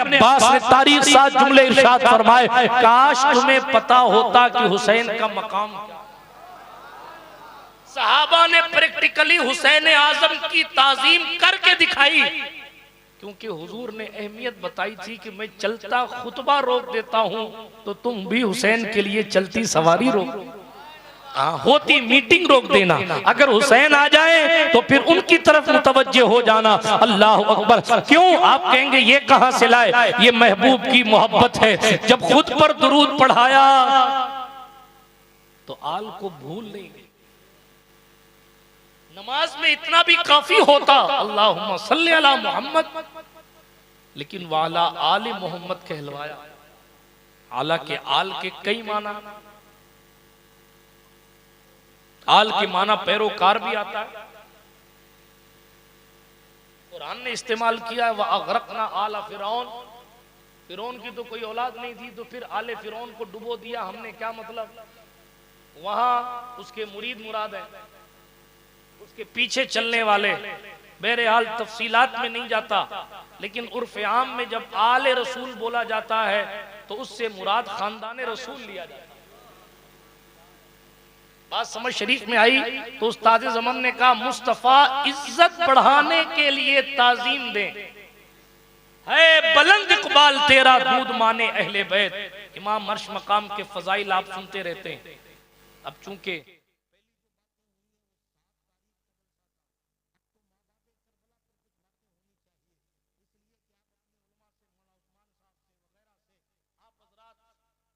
अब्बास ने तारीख साथ जुमले इरशाद फरमाए, काश तुम्हें पता होता कि हुसैन का मकाम क्या। सहाबा ने प्रैक्टिकली हुसैन आजम की ताजीम करके दिखाई, क्योंकि हुजूर ने अहमियत बताई थी कि मैं चलता खुतबा रोक देता हूं तो तुम भी हुसैन के लिए चलती सवारी रोक, होती मीटिंग रोक देना। अगर हुसैन आ जाए तो फिर उनकी तरफ मुतवज्जे हो जाना। अल्लाह अकबर। क्यों? आप कहेंगे ये कहां से लाए? ये महबूब की मोहब्बत है। जब खुद पर दुरूद पढ़ाया तो आल को भूल नहीं गई। नमाज में इतना भी काफी होता, अल्लाहुम्मा सल्ली अला मोहम्मद, लेकिन वाला आले मोहम्मद कहलवाया। हालांकि आल के कई माना, आल के माना पैरोकार भी आता है। कुरान ने इस्तेमाल किया है, वह अगरकना आला फिरौन। फिरौन की तो कोई औलाद नहीं थी, तो फिर आले फिरौन को डुबो दिया हमने, क्या मतलब? वहां उसके मुरीद मुराद है, उसके पीछे चलने वाले। बहरहाल तफसीलात में नहीं जाता, लेकिन उर्फ आम में जब आले रसूल बोला जाता है तो उससे मुराद खानदान रसूल लिया जाता है। बात समझ शरीफ में आई तो उस्ताद ज़मान ने कहा, मुस्तफा इज्जत बढ़ाने के लिए ताजीम दें, है बुलंद इकबाल तेरा दूध माने अहले बैत। इमाम अर्श मकाम के फजाइल आप सुनते रहते हैं। अब चूंकि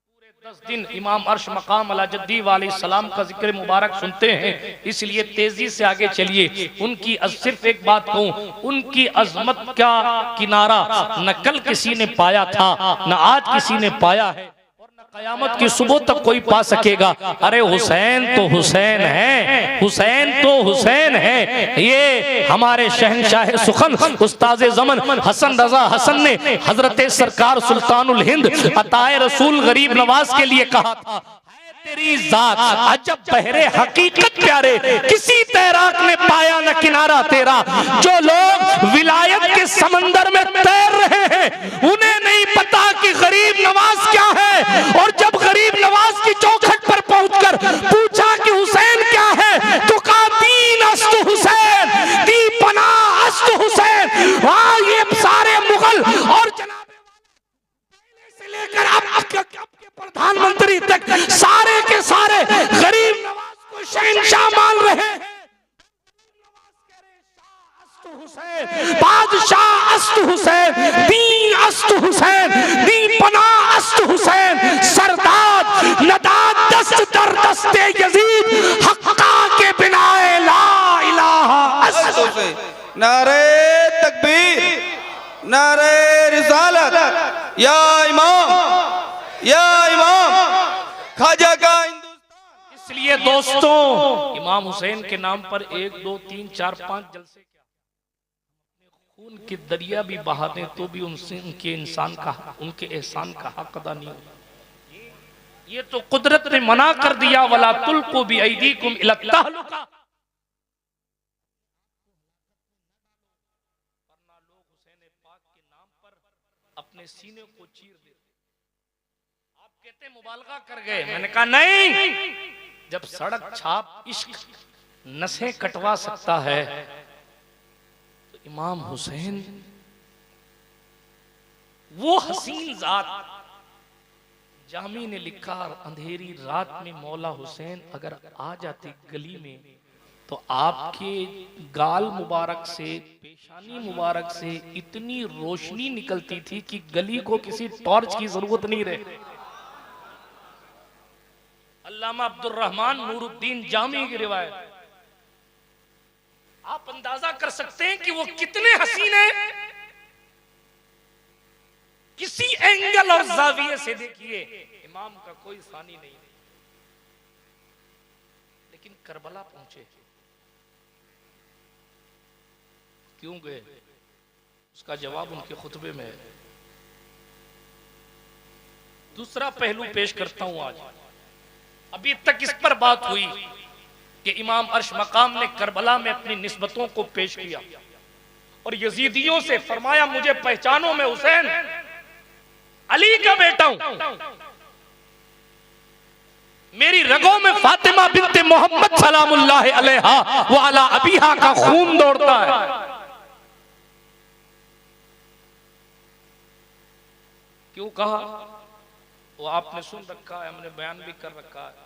पूरे 10 दिन इमाम अर्श मकाम अला जद्दी वाले सलाम का जिक्र मुबारक सुनते हैं, इसलिए तेजी से आगे चलिए। उनकी सिर्फ एक बात कहूं, उनकी अजमत का किनारा न कल किसी ने पाया था, न आज किसी ने पाया है, और न कयामत की सुबह तक कोई पा सकेगा। अरे हुसैन तो हुसैन है, हुसैन तो हुसैन है। ये हमारे शहंशाह सुखन उस्ताद ज़मान हसन रजा हसन ने हजरत सरकार सुल्तानुल हिंद अताए रसूल गरीब नवाज के लिए कहा था, तेरी जात अजब बहरे हकीकत प्यारे, किसी तैराक ने पाया न किनारा तेरा। जो लोग विलायत के समंदर में तैर रहे हैं उन्हें नहीं पता कि गरीब नवाज क्या है। और जब गरीब नवाज की चौखट पर पहुंचकर पूछा कि हुसैन क्या है, तो कहा दीन अस्तु हुसैन, दी पना अस्तु हुसैन। हाँ, ये सारे मुगल और से लेकर आपके प्रधानमंत्री तक सारे के सारे गरीब नवाज को शहंशाह मान रहे हैं। बादशाह अस्तु हुसैन, दीन अस्तु हुसैन, दी पना अस्तु हुसैन, सरदार नदाद दस्त दर दस्ते यजीद, हक्का के बिनाए ला इलाहा अस्तु। नारे तकबीर, नारे रिसालत, या इमाम, या इमाम ख्वाजा का हिंदुस्तान। इसलिए दोस्तों, इमाम हुसैन के नाम पर 1 2 3 4 5 जलसे क्या, खून के दरिया भी बहा दें तो भी उनसे उनके इंसान का, उनके एहसान का हक अदा नहीं होता। ये तो कुदरत ने मना कर दिया, वला तुल्कू भी ऐदीकुम इला तहलुका। वरना लोग हुसैन पाक के नाम पर अपने सीने को चीर देते। आप कहते मुबालगा कर गए, मैंने कहा नहीं, जब सड़क छाप इश्क नसें कटवा सकता है तो इमाम हुसैन वो हसीन जात। जामी ने लिखा, अंधेरी रात में मौला हुसैन अगर आ जाते गली में तो आपके गाल मुबारक से, पेशानी मुबारक से इतनी रोशनी निकलती थी कि गली को किसी टॉर्च की जरूरत नहीं रहे। अल्लामा अब्दुल रहमान नूरुद्दीन जामी की रिवायत। आप अंदाजा कर सकते हैं कि वो कितने हसीन हैं। किसी एंगल और जाविये से देखिए, इमाम का कोई सानी नहीं। लेकिन करबला पहुंचे, क्यों गए? उसका जवाब उनके खुतबे में है। दूसरा पहलू पेश करता हूं आज। अभी तक इस पर बात हुई कि इमाम अर्श मकाम ने करबला में अपनी निस्बतों को पेश किया और यजीदियों से फरमाया, मुझे पहचानो, मैं हुसैन। अली का बेटा हूं, मेरी रगों में फातिमा बिन्ते मोहम्मद सलामुल्लाह अलैहा व अला अबीहा का खून दौड़ता है। क्यों कहा? वो आपने सुन रखा है, हमने बयान भी कर रखा है।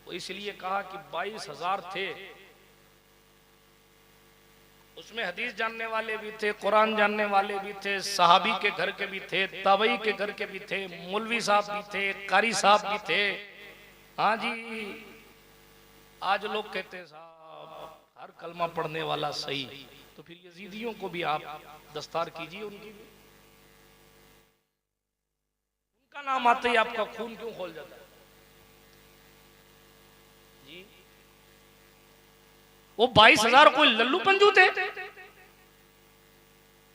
वो इसलिए कहा कि 22,000 थे, उसमें हदीस जानने वाले भी थे, कुरान जानने वाले भी थे, सहाबी के घर के भी थे, ताबई के घर के भी थे, मौलवी साहब भी थे, कारी साहब भी थे। हाँ जी, आज लोग कहते हैं साहब हर कलमा पढ़ने वाला सही, तो फिर यजीदियों को भी आप दस्तार कीजिए, उनकी भी, उनका नाम आते ही आपका खून क्यों खोल जाता है जी? वो 22,000 कोई लल्लू पंजू थे?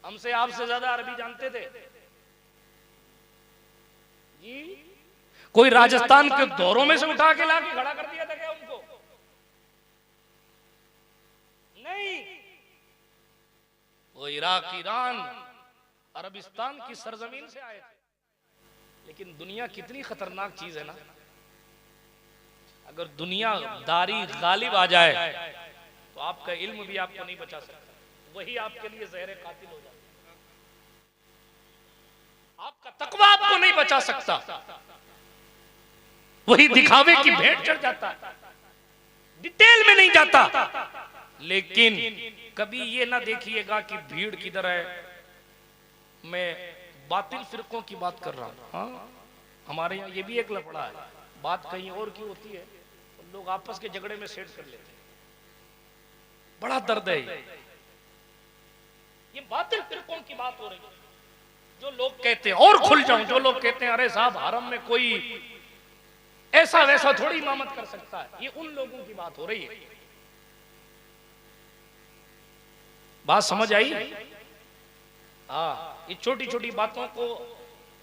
हमसे आपसे ज्यादा अरबी जानते थे जी। कोई राजस्थान के दौरों में से उठा के लाके खड़ा कर दिया था क्या उनको? नहीं, वो इराक, ईरान, अरबिस्तान की सरजमीन से आए थे। लेकिन दुनिया कितनी खतरनाक चीज है ना, अगर दुनियादारी गालिब आ जाए तो आपका इल्म भी आपको नहीं बचा सकता, वही आपके लिए जहर कातिल हो जाता, आपका तकवा आपको नहीं बचा सकता, वही दिखावे की भेंट चढ़ जाता है, डिटेल में नहीं जाता। लेकिन कभी ये ना देखिएगा कि भीड़ किधर है। मैं बातिल फिरकों की बात कर रहा हूं। हाँ, हमारे यहाँ ये भी एक लफड़ा है, बात कहीं और की होती है, तो लोग आपस के झगड़े में सेट कर लेते हैं। बड़ा दर्द है ये बातिल फिरकों की बात हो रही है। जो लोग कहते हैं, और खुल जाऊं, जो लोग कहते हैं अरे साहब हरम में कोई ऐसा वैसा थोड़ी इमामत कर सकता है, ये उन लोगों की बात हो रही है। बात समझ आई? हाँ, ये छोटी छोटी बातों को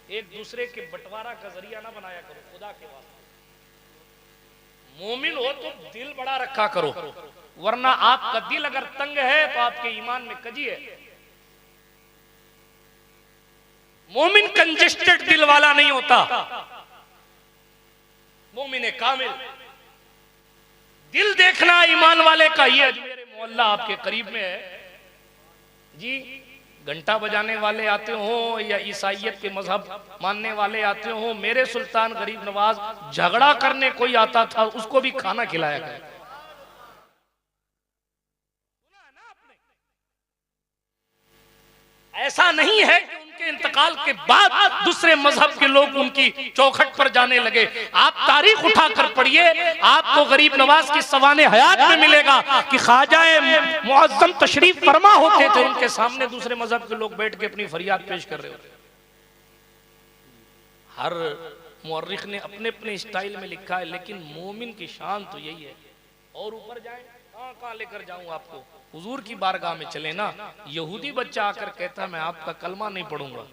एक दूसरे के बंटवारा का जरिया ना बनाया करो, खुदा के वास्ते। मोमिन हो तो दिल बड़ा रखा करो, वरना आपका दिल अगर तंग है तो आपके ईमान में कजी है। मोमिन कंजेस्टेड दिल वाला नहीं होता, मोमिन कामिल। दिल देखना ईमान वाले का। ये अजमेर मोहल्ला आपके करीब में है जी, घंटा बजाने वाले आते हो या ईसाइयत के मजहब मानने वाले आते हो, मेरे सुल्तान गरीब नवाज झगड़ा करने कोई आता था उसको भी खाना खिलाया गया। ऐसा नहीं है कि उनके इंतकाल के बाद दूसरे मजहब के लोग उनकी चौखट पर जाने लगे। आप तारीख उठाकर पढ़िए, आपको गरीब नवाज की सवाने हयात में मिलेगा कि ख्वाजा मुअज्जम तशरीफ फरमा होते थे, उनके सामने दूसरे मजहब के लोग बैठ के अपनी फरियाद पेश कर रहे होते। हर मुअर्रिख ने अपने अपने स्टाइल में लिखा है, लेकिन मोमिन की शान तो यही है। और ऊपर जाए, कहां लेकर जाऊं आपको? हुजूर की बारगाह में चले ना। यहूदी बच्चा आकर कहता मैं आपका कलमा नहीं पढ़ूंगा,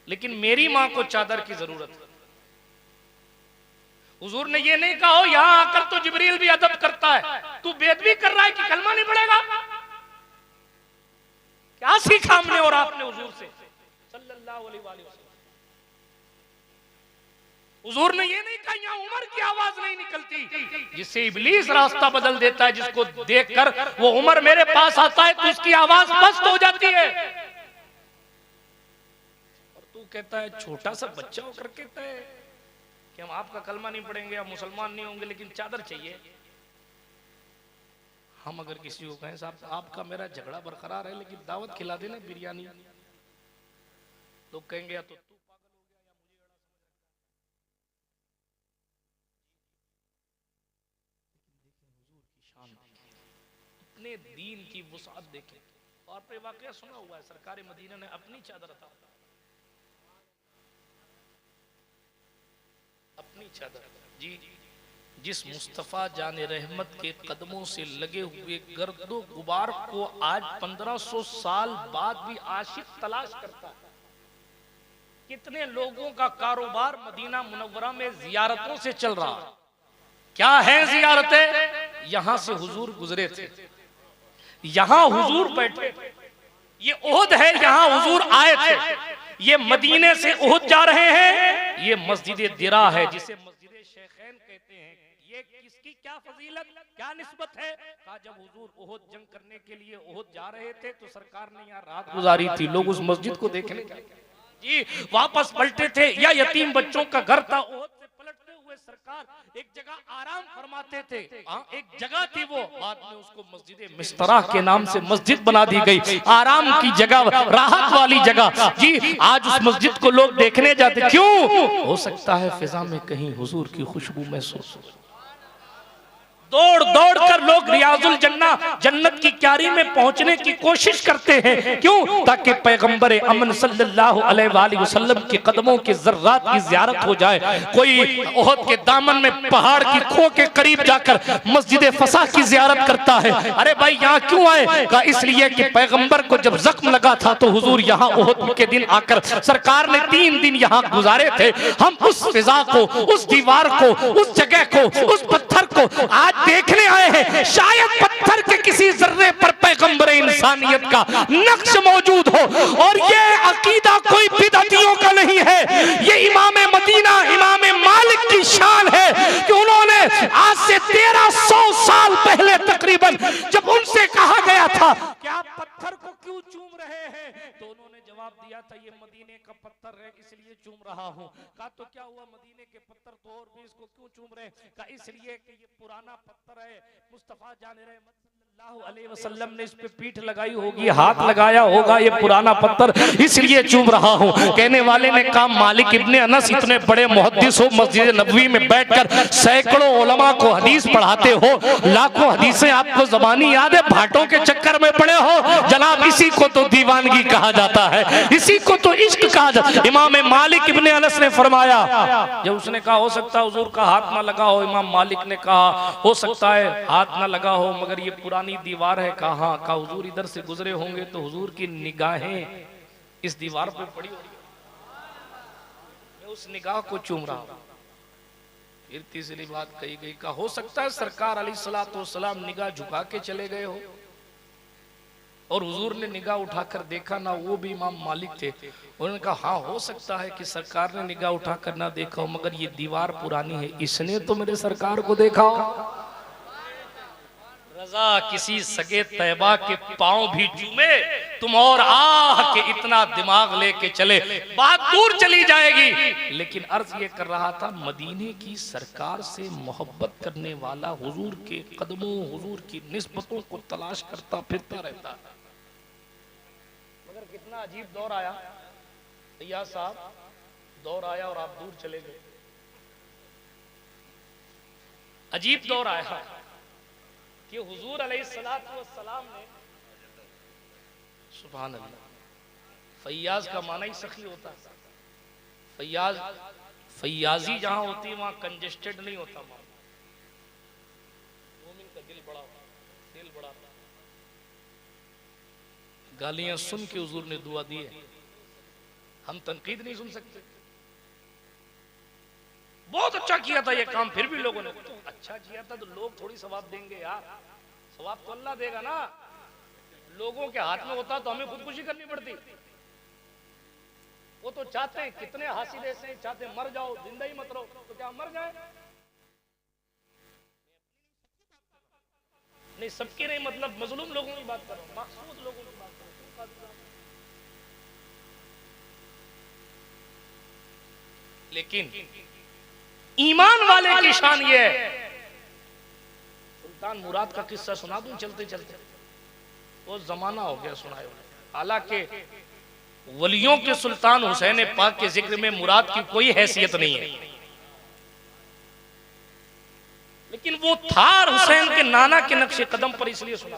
लेकिन मेरी मां को चादर की जरूरत है। हुजूर ने ये नहीं कहा यहां आकर तो जिब्रील भी अदब करता है, तू बेदबी कर रहा है कि कलमा नहीं पढ़ेगा। क्या सीखा हमने और आपने हुजूर से सल्लल्लाहु अलैहि वसल्लम। हुजूर ने ये नहीं कहा यहाँ उमर की आवाज नहीं निकलती, जिससे इब्लीस रास्ता बदल देता है, जिसको देखकर वो उमर मेरे पास आता है तो उसकी आवाज पस्त हो जाती है। और तू कहता है, छोटा सा बच्चा होकर कहता है कि हम आपका कलमा नहीं पढ़ेंगे, हम मुसलमान नहीं होंगे, लेकिन चादर चाहिए। हम अगर किसी को कहें साहब आपका मेरा झगड़ा बरकरार है, लेकिन दावत खिला देना बिरयानी, लोग कहेंगे या तो अपने दीन की वुसाअत देखें। और पे वाकया सुना हुआ है, सरकार मदीना ने अपनी चादर अता, अपनी चादर जी, जिस मुस्तफा जाने रहमत के कदमों से लगे हुए गर्दो गुबार को आज 1500 साल बाद भी आशिक तलाश करता है। कितने लोगों का कारोबार मदीना मुनव्वरा में जियारतों से चल रहा है। क्या है जियारतें? यहां से हुजूर गुजरे थे, यहां हुजूर बैठे, ये ओहद है, यहां हुजूर आए थे, ये मदीने से उहुद जा रहे हैं, ये मस्जिद दिरा है जिसे मस्जिद शेखैन कहते हैं। ये किसकी क्या फजीलत, क्या निस्बत है? कहा जब हुजूर उहुद जंग करने के लिए उहुद जा रहे थे तो सरकार ने यहाँ रात गुजारी थी, लोग उस मस्जिद को देखने जी वापस पलटे थे, या यतीम बच्चों का घर था, उहुद से पलटते हुए सरकार एक जगह आराम फरमाते थे। एक जगह थी वो, बाद में उसको मस्जिद मिस्तरा के नाम से मस्जिद बना दी गई, आराम की जगह, राहत वाली जगह जी। आज उस मस्जिद को लोग देखने जाते, क्यों? हो सकता है फिजा में कहीं हुजूर की खुशबू महसूस हो। दौड़ दौड़ कर लोग रियाजुल जन्ना, जन्नत की क्यारी में पहुंचने की कोशिश करते हैं, क्यों? ताकि पैगंबर अमन सल्लल्लाहु अलैहि वसल्लम के कदमों के ज़र्रात की ज़ियारत हो जाए। कोई उहुद के दामन में पहाड़ की खो के करीब जाकर मस्जिद फसा की ज़ियारत करता है। अरे भाई यहाँ क्यों आए? कहा इसलिए कि पैगंबर को जब जख्म लगा था तो हुजूर यहाँ उहुद के दिन आकर सरकार ने 3 दिन यहाँ गुजारे थे। हम उस फिजा को, उस दीवार को, उस जगह को, उस पत्थर को आज देखने आए हैं। शायद पत्थर के किसी जर्रे पर पैगंबर इंसानियत का नक्श मौजूद हो, और ये अकीदा कोई बिदअतियों का नहीं है, ये इमाम मदीना इमाम मालिक की शान है कि उन्होंने आज से 1300 साल पहले तकरीबन जब उनसे कहा गया था कि आप पत्थर को क्यों चूम रहे हैं, तो उन्होंने जवाब दिया था ये मदीने का पत्थर है इसलिए चूम रहा हूँ। कहा तो क्या हुआ, मदीने के पत्थर तो और भी, इसको क्यों चूम रहे? कहा इसलिए कि ये पुराना पत्थर है, मुस्तफा जान रहे सल्लल्लाहु अलैहि वसल्लम ने इस पे पीठ लगाई होगी, हाथ लगाया होगा, ये पुराना पत्थर इसलिए चूम रहा हूँ। कहने वाले ने कहा मालिक इब्ने अनस इतने बड़े मुहद्दिस हो, मस्जिद नबवी में बैठकर सैकड़ों उलमा को हदीस पढ़ाते हो, लाखों हदीसें आपको ज़बानी याद है, भाटों के चक्कर में पड़े हो जनाब, इसी को तो दीवानगी कहा जाता है, इसी को तो इश्क कहा जाता है। इमाम मालिक इब्ने अनस ने फरमाया, जब उसने कहा हो सकता है हुजूर का हाथ ना लगा हो, इमाम मालिक ने कहा हो सकता है हाथ ना लगा हो मगर ये पुरानी दीवार है। कहा हुजूर इधर से गुजरे होंगे तो हुजूर की निगाहें इस दीवार पर पड़ी होगी, मैं उस निगाह को चूम रहा हूं। फिर तीसरी बात कही गई, का हो सकता है सरकार अलैहिस्सलातु वस्सलाम निगाह झुका के चले गए हो और हुजूर ने निगाह उठाकर देखा ना, वो भी इमाम मालिक थे। उन्होंने कहा हाँ हो सकता है कि सरकार ने निगाह उठाकर ना देखा हो, मगर ये दीवार पुरानी है, इसने तो मेरे सरकार को देखा हो। रजा किसी सगे तैयबा के पांव भी चूमे तुम और आह के इतना दिमाग लेके चले, बात दूर चली जाएगी। लेकिन अर्ज ये कर रहा था, मदीने की सरकार से मोहब्बत करने वाला हुजूर के कदमों, हुजूर की निस्बतों को तलाश करता फिरता रहता है। मगर कितना अजीब दौर आया तैयार साहब, दौर आया और आप दूर चले गए। अजीब दौर आया कि हुजूर अलैहिस्सलातु वस्सलाम ने, सुभान अल्लाह, फैयाज का माना ही सखी होता है। फैयाज, फैयाजी जहां होती है वहां कंजेस्टेड नहीं होता, मोमिन का दिल बड़ा होता, दिल बड़ा होता। गालियां सुन के हुजूर ने दुआ दी है, हम तनकीद नहीं सुन सकते। बहुत अच्छा किया था ये काम, फिर भी लोगों ने अच्छा किया था तो लोग थोड़ी सवाब देंगे यार, सवाब तो अल्लाह देगा ना। लोगों के हाथ में होता तो हमें खुदकुशी करनी पड़ती। वो तो चाहते हैं, कितने हासिल ऐसे चाहते मर जाओ, जिंदा ही मत रहो, तो क्या मर जाए? नहीं सबकी नहीं, मतलब मजलूम लोगों की बात कर रहा हूं, मकसूद लोगों की बात कर रहा हूं। लेकिन ईमान वाले की शान ये है। सुल्तान मुराद का किस्सा सुना दूं चलते चलते, वो जमाना हो गया सुनाए। हालांकि वलियों के सुल्तान हुसैन पाक के जिक्र में मुराद की कोई हैसियत नहीं है, लेकिन वो था हुसैन के नाना के नक्शे कदम पर, इसलिए सुना।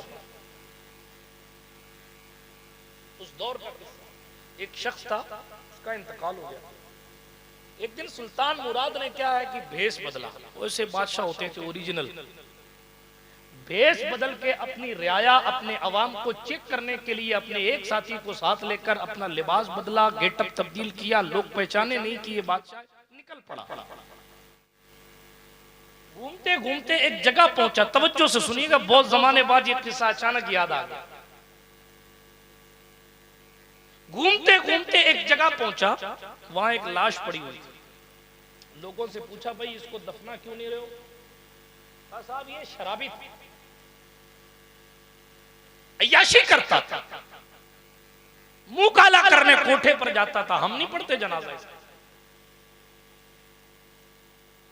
उस दौर का किस्सा, एक शख्स था उसका इंतकाल हो गया। एक दिन सुल्तान मुराद ने क्या है कि भेष बदला, वैसे बादशाह होते थे ओरिजिनल, भेष बदल के अपनी रियाया, अपने अवाम को चेक करने के लिए अपने एक साथी को साथ लेकर अपना लिबास बदला, गेटअप तब्दील किया, लोग पहचाने नहीं कि ये बादशाह, निकल पड़ा। घूमते घूमते एक जगह पहुंचा, तवज्जो से सुनिएगा, बहुत जमाने बाद ये किस्सा अचानक याद आ गया। घूमते घूमते एक जगह पहुंचा, वहां एक लाश पड़ी हुई थी। लोगों से पूछा, भाई इसको दफना क्यों नहीं रहे हो? कहा, साहब ये शराबी था, अय्याशी करता था, मुंह काला करने कोठे पर जाता था, हम नहीं पढ़ते जनाजा इसका।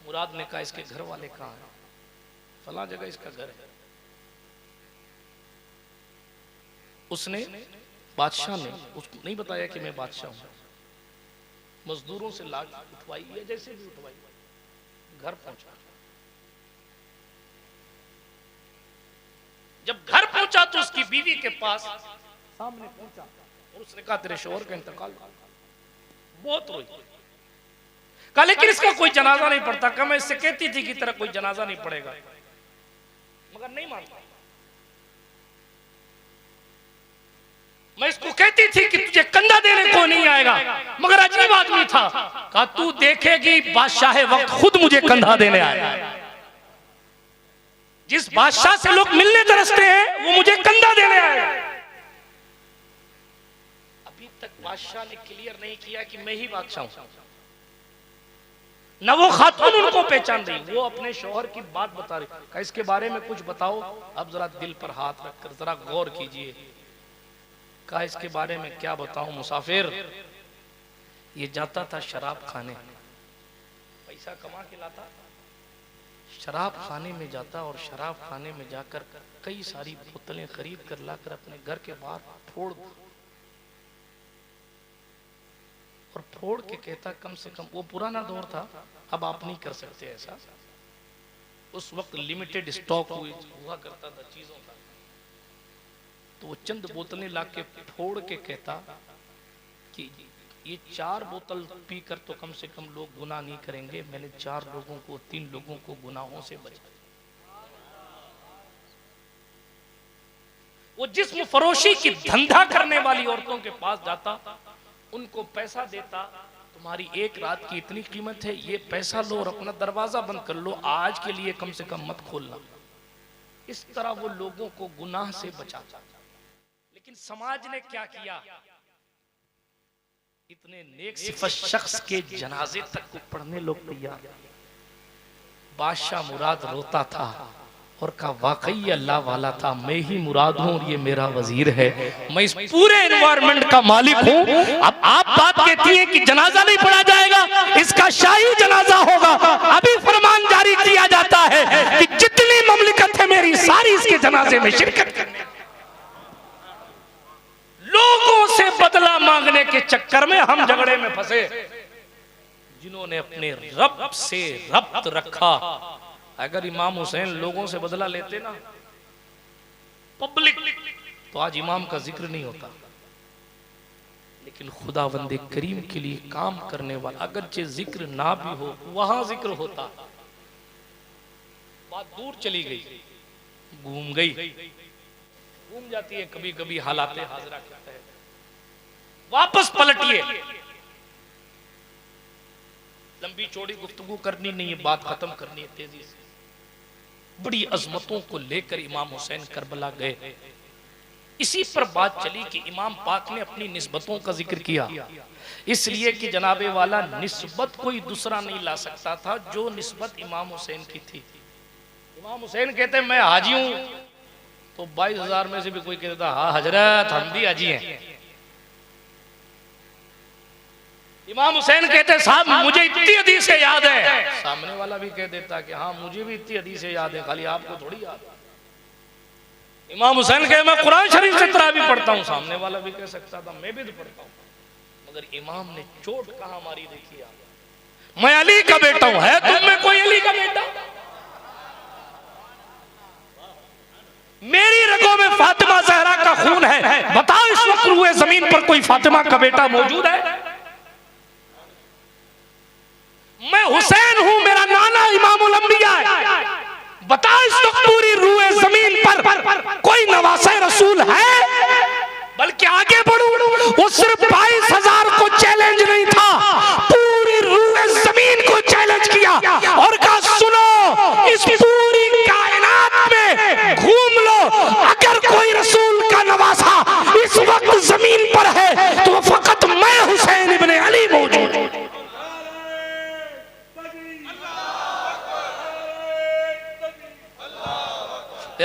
मुराद ने कहा, इसके घर वाले कहां हैं? फला जगह इसका घर है। उसने, बादशाह ने उसको नहीं बताया कि मैं बादशाह हूं। मजदूरों से लाश उठवाई या जैसे भी उठवाई, घर पहुंचा। जब घर पहुंचा तो उसकी बीवी के पास सामने पहुंचा और उसने कहा, तेरे शौहर का इंतकाल। बहुत रोई। कहा, लेकिन इसका कोई जनाजा नहीं पड़ता। कहा, मैं इससे कहती थी कि तेरा कोई जनाजा नहीं पड़ेगा, मगर नहीं मानता। मैं इसको कहती थी कि तुझे कंधा देने को नहीं आएगा, मगर अजीब आदमी था। कहा, तू देखेगी बादशाह वक्त खुद मुझे कंधा देने आएगा। जिस बादशाह से लोग मिलने तरसते हैं वो मुझे कंधा देने आएगा। अभी तक बादशाह ने क्लियर नहीं किया कि मैं ही बादशाह हूं। न वो खातून उनको पहचान रही, वो अपने शौहर की बात बता रही। कहा, इसके बारे में कुछ बताओ। अब जरा दिल पर हाथ रखकर जरा गौर कीजिए। कहा, इसके बारे में क्या बताऊं मुसाफिर, ये जाता था शराब खाने, पैसा कमा के लाता, शराब खाने में जाता और शराब खाने में जाकर कई सारी बोतलें खरीद कर लाकर अपने घर के बाहर फोड़ और फोड़ के कहता, कम से कम, वो पुराना दौर था, अब आप नहीं कर सकते ऐसा। उस वक्त लिमिटेड स्टॉक हुआ करता था चीजों का। तो वो चंद बोतलें लाके फोड़ के कहता कि ये 4 बोतल पीकर तो कम से कम लोग गुनाह नहीं करेंगे। मैंने 4 लोगों को, 3 लोगों को गुनाहों से बचाया। वो जिस्म फरोशी की धंधा करने वाली औरतों के पास जाता, उनको पैसा देता, तुम्हारी एक रात की इतनी कीमत है, ये पैसा लो और अपना दरवाजा बंद कर लो, आज के लिए कम से कम मत खोलना। इस तरह वो लोगों को गुनाह से बचाता। लेकिन समाज ने क्या किया, इतने नेक सिफत शख्स के जनाजे तक को पढ़ने लोग तैयार। बादशाह मुराद रोता था और कहा, वाकई अल्लाह वाला था, मैं ही मुराद हूं और ये मेरा वजीर है, मैं इस पूरे एनवायरमेंट का मालिक हूं। अब आप बात कहती हैं कि जनाजा नहीं पढ़ा जाएगा, इसका शाही जनाजा होगा। अभी फरमान जारी किया जाता है कि जितनी ममलिकत है मेरी, सारी इसके जनाजे में शिरकत करने। लोगों से बदला मांगने के चक्कर में हम झगड़े में फंसे। जिन्होंने अपने रब से रब्त रखा, अगर इमाम हुसैन लोगों से बदला लेते ना पब्लिक, तो आज इमाम का जिक्र नहीं होता। लेकिन खुदावंदे करीम के लिए काम करने वाला, अगरचे जिक्र ना भी हो, वहां जिक्र होता। बात दूर चली गई, घूम गई, घूम जाती है, कभी कभी हालात हाजिरा करता है। वापस पलटिए, लंबी चौड़ी गुफ्तगू करनी नहीं है, बात खत्म करनी है तेजी से। बड़ी अजमतों को लेकर इमाम हुसैन करबला गए। इसी पर बात चली कि इमाम पाक ने अपनी निस्बतों का जिक्र किया, इसलिए कि जनाबे वाला निस्बत कोई दूसरा नहीं ला सकता था जो निस्बत इमाम हुसैन की थी। इमाम हुसैन कहते मैं हाजी हूं, तो 22,000 में से भी कोई कहता हाँ हजरत हम भी हाजी हैं। इमाम हुसैन कहते साहब मुझे इतनी हदीसें याद है, सामने वाला भी कह देता कि हाँ मुझे भी इतनी हदीसें याद है, खाली आपको थोड़ी याद है। इमाम हुसैन कहे मैं कुरान शरीफ से तरावी पढ़ता हूँ, सामने वाला भी कह सकता था मैं भी तो पढ़ता हूँ। मगर इमाम ने चोट कहाँ मारी देखी आप, मैं अली का बेटा हूँ, है तुम में कोई अली का बेटा? मेरी रगों में फातिमा ज़हरा का खून है, बताओ इस वक्त रूए जमीन पर कोई फातिमा का बेटा मौजूद है? मैं हुसैन हूं, मेरा नाना इमामुल अंबिया है, बताओ इस वक्त पूरी रूए जमीन पर कोई नवासे रसूल है? बल्कि आगे बढ़ूं, वो सिर्फ 22,000 को चैलेंज नहीं था, पूरी रूए जमीन को चैलेंज किया और कहा सुनो इस पूरी कायनात में घूम लो, अगर कोई रसूल का नवासा इस वक्त जमीन पर है तो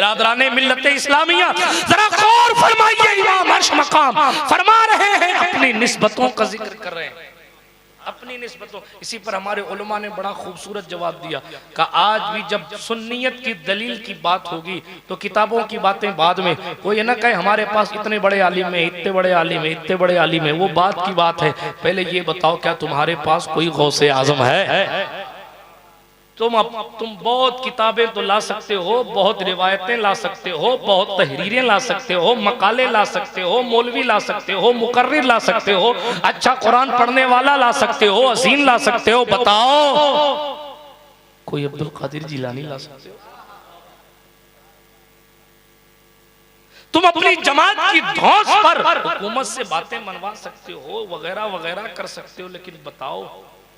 बिरादराने मिल्लत इस्लामिया, जरा गौर फरमाइए, इमाम अर्श मकाम फरमा रहे हैं, अपनी निस्बतों का जिक्र कर रहे हैं, अपनी निस्बतों। इसी पर हमारे उलमा ने बड़ा खूबसूरत जवाब दिया कि आज भी जब सुन्नियत की दलील की बात होगी तो किताबों की बातें बाद में, कोई ना कहे हमारे पास इतने बड़े आलिम है, इतने बड़े आलिम है, इतने बड़े आलिम है, वो बात की बात है। पहले ये बताओ क्या तुम्हारे पास कोई गौसे आजम है? तुम बहुत किताबें तो ला सकते हो, बहुत रिवायतें ला सकते हो, बहुत तहरीरें ला सकते हो, मकाले ला सकते हो, मौलवी ला सकते हो, मुकर्रिर ला सकते हो, अच्छा कुरान पढ़ने वाला ला सकते हो, अजीम ला सकते हो, बताओ कोई अब्दुल कादिर जिलानी ला सकते हो? तुम अपनी जमात की धौंस पर हुकूमत से बातें मनवा सकते हो, वगैरह वगैरह कर सकते हो, लेकिन बताओ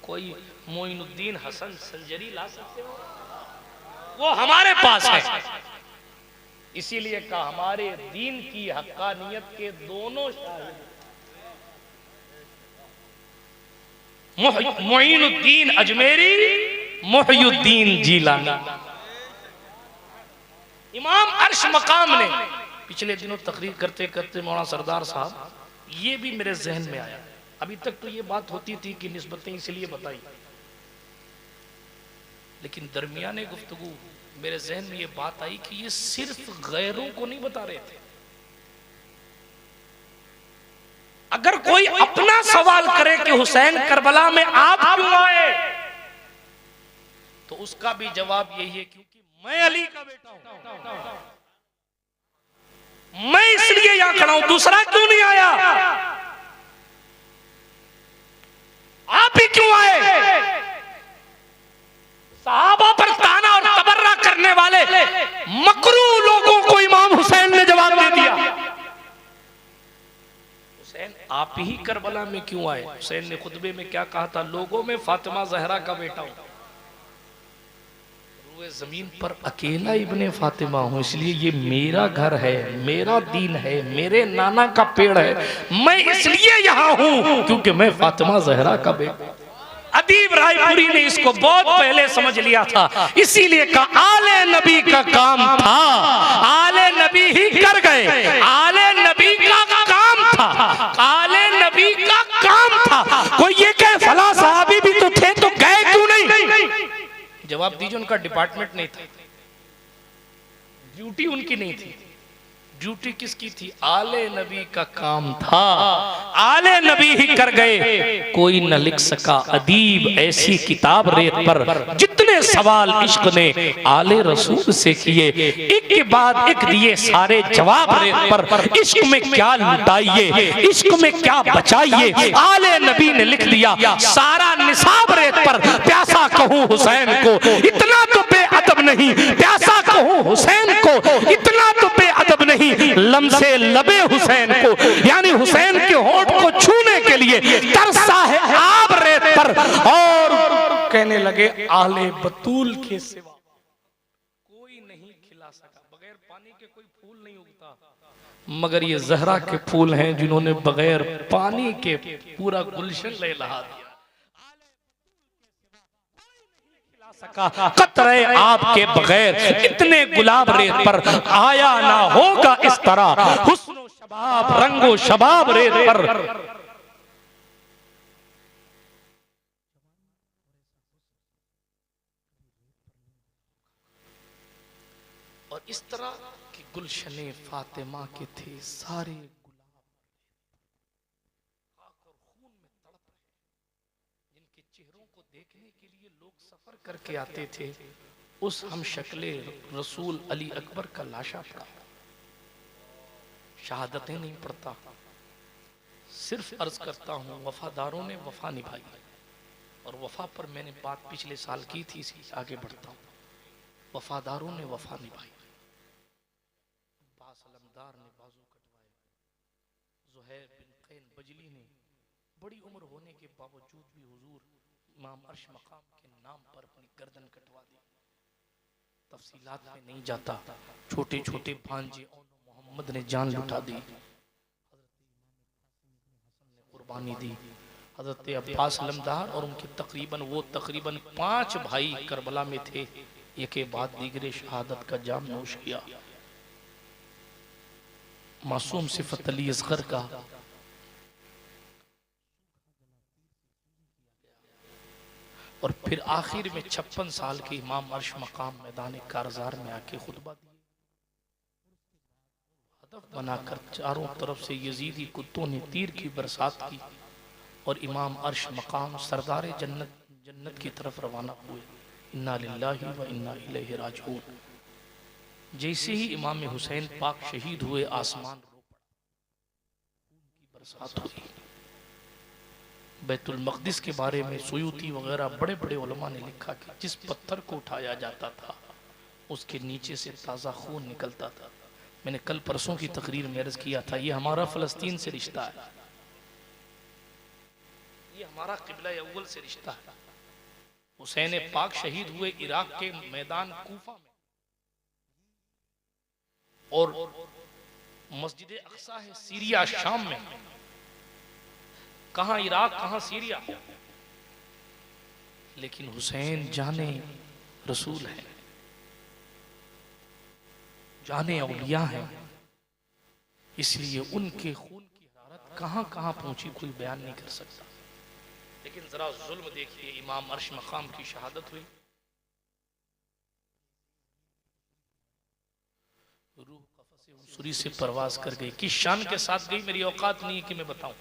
कोई मोइनुद्दीन हसन संजरी ला सकते हो? वो हमारे पास है। इसीलिए कहा हमारे दीन की हक्कानियत के दोनों शाहिद, मोइनुद्दीन अजमेरी, मुहय्युद्दीन जीलानी। इमाम अर्श मकाम ने पिछले दिनों तकरीर करते करते मौलाना सरदार साहब, ये भी मेरे जहन में आया। अभी तक तो ये बात होती थी कि निस्बतें इसलिए बताई, लेकिन दरमियाने गुफ्तगू मेरे जहन में ये बात आई कि ये सिर्फ गैरों को नहीं बता रहे थे। अगर कोई अपना सवाल करे कि हुसैन करबला में आप क्यों आए, तो उसका भी जवाब यही है क्योंकि मैं अली का बेटा हूं, मैं इसलिए यहां खड़ा हूं, दूसरा क्यों नहीं आया? आप ही क्यों आए? सहाबा पर ताना और तबर्रा करने वाले मकरू लोगों को इमाम हुसैन ने जवाब दे दिया, हुसैन आप ही करबला में क्यों आए? हुसैन ने खुतबे में क्या कहा था? लोगों में फातिमा जहरा का बेटा हूं, रूए जमीन पर अकेला इब्ने फातिमा हूं, इसलिए ये मेरा घर है, मेरा दीन है, मेरे नाना का पेड़ है, मैं इसलिए यहां हूं क्योंकि मैं फातिमा जहरा का बेटा। अदीब रायपुरी ने इसको बहुत पहले समझ लिया था, इसीलिए कहा आले नबी का काम था, आले नबी ही कर गए, आले नबी का काम था, आले नबी का काम था। कोई ये कहे फला साहबी भी तो थे तो गए क्यों नहीं? जवाब दीजिए, उनका डिपार्टमेंट नहीं था, ड्यूटी उनकी नहीं थी, ड्यूटी किसकी थी? आले नबी का काम था, आले नबी ही कर गए। कोई न लिख सका अदीब ऐसी किताब रेत पर, जितने सवाल इश्क ने आले रसूल से किए, एक के बाद एक दिए सारे जवाब रेत पर। इश्क में क्या लुटाइए, इश्क में क्या बचाइए, आले नबी ने लिख दिया सारा निसाब रेत पर। प्यासा कहूं हुसैन को, इतना तो बेअदब नहीं, प्यासा कहूं हुसैन को, इतना तो बेअदब नहीं, लम्से लबे हुसैन को, यानी हुसैन के होंठ को छूने के लिए तरसा है आब रेत पर। और कहने लगे आले बतूल के सिवा कोई नहीं खिला सका, बगैर पानी के कोई फूल नहीं उगता, मगर ये जहरा के फूल हैं जिन्होंने बगैर पानी के पूरा गुलशन लहला दिया। कतरे आपके बगैर इतने गुलाब रेत पर आया ना होगा इस तरह, हुस्नो शबाब रंगो शबाब रेत पर। और इस तरह के गुलशने फातिमा के थे सारे गुलाब, आंख और खून में तड़प रहे, जिनके चेहरों को देखने के लिए लोग सफर करके आते थे। उस हम शक्ले रसूल अली अकबर का लाशा पड़ा, शहादतें नहीं पढ़ता, सिर्फ अर्ज करता हूं वफादारों ने वफा निभाई। और वफा पर मैंने बात पिछले साल की थी, इसी आगे बढ़ता हूं। वफादारों ने वफा निभाई, अब्बास अलमदार ने बाजू कटवाए, ज़ुहैर बिन कैन बजली ने बड़ी उम्र होने के बावजूद भी हुजूर इमाम अर्श मकाम के नाम पर अपनी गर्दन कटवा दी। तफसीलात में नहीं जाता, छोटे छोटे भांजे और मोहम्मद ने जान लुटा दी, कुर्बानी दी। हजरत अब्बास अलमदार और उनके तकरीबन 5 भाई करबला में थे, एक के बाद दीगरे शहादत का जाम नोश किया। मासूम सिफत अली असगर का और फिर आखिर में 56 साल के इमाम अर्श मकाम मैदान कारजार में आके खुतबा दिया। हदफ बनाकर चारों तरफ से यजीदी कुत्तों ने तीर की बरसात की और इमाम अर्श मकाम सरदार जन्नत की तरफ रवाना हुए। इन्ना लिल्लाहि व इन्ना इलैहि राजिऊन। जैसे ही इमाम हुसैन पाक शहीद हुए, आसमान रो पड़ा, की बरसात हुई। बैतुल मक़दिस के बारे में सुयूती वगैरह बड़े बड़े उलमा ने लिखा कि जिस पत्थर को उठाया जाता था उसके नीचे से ताज़ा खून निकलता था। मैंने कल परसों की तकरीर में अर्ज किया था, ये हमारा फ़लस्तीन से रिश्ता है, ये हमारा क़िबला अव्वल से रिश्ता है। हुसैन पाक शहीद हुए इराक के मैदान कूफा में, और मस्जिद अक्सा है सीरिया शाम में। कहां इराक, कहां सीरिया, लेकिन हुसैन जाने रसूल है, जाने औलिया है, इसलिए उनके खून की हरारत कहां कहां पहुंची कोई बयान नहीं कर सकता। लेकिन जरा जुल्म देखिए, इमाम अर्श मकाम की शहादत हुई, रूह कफ़स उसूरी से परवाज कर गई। किस शान के साथ गई मेरी औकात नहीं है कि मैं बताऊं।